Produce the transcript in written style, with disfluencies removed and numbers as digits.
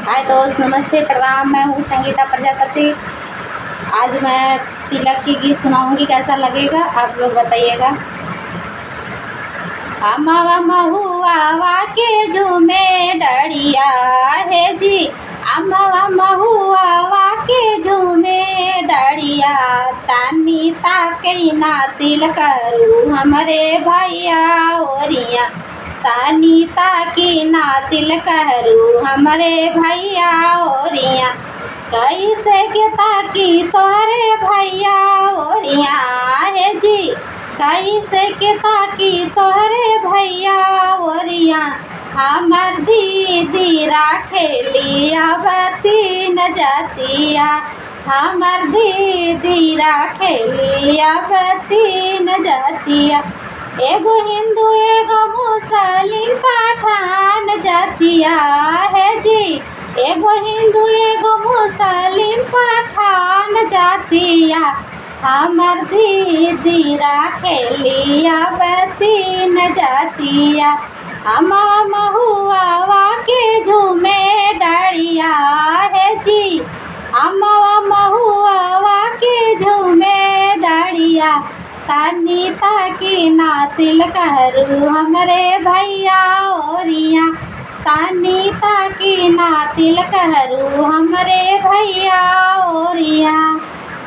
हाय दोस्त, नमस्ते, प्रणाम। मैं हूँ संगीता प्रजापति। आज मैं तिलक की गीत सुनाऊंगी, कैसा लगेगा आप लोग बताइएगा। अमवा महुआ के झूमे डरिया है जी, अमवा महुआ के झूमे डरिया, तानी ताके ना तिल करू हमरे भैया ओरिया, तानी ताकी ना तिल करू हमरे भैया ओरिया, कैसे के ताकी तोरे भैया ओरिया है जी, कैसे के ताकी तोहरे भैया ओरिया, हमर दीदी राखेली तीन जातिया, हमर दीदी राखेली तीन जातिया, एगो हिंदू एगो मुस्लिम पठान जातिया है जी, एगो हिंदू एगो मुस्लिम पठान जातिया, हमर दीदी राखेली तीन जातिया, अमवा महुआ के झूमे डरिया है जी, अमवा महुआ के झूमे डरिया, तानी ताकी ना तिल करू हमरे भैया ओरिया, तानी ताकी ना तिल करू हमरे भैया ओरिया।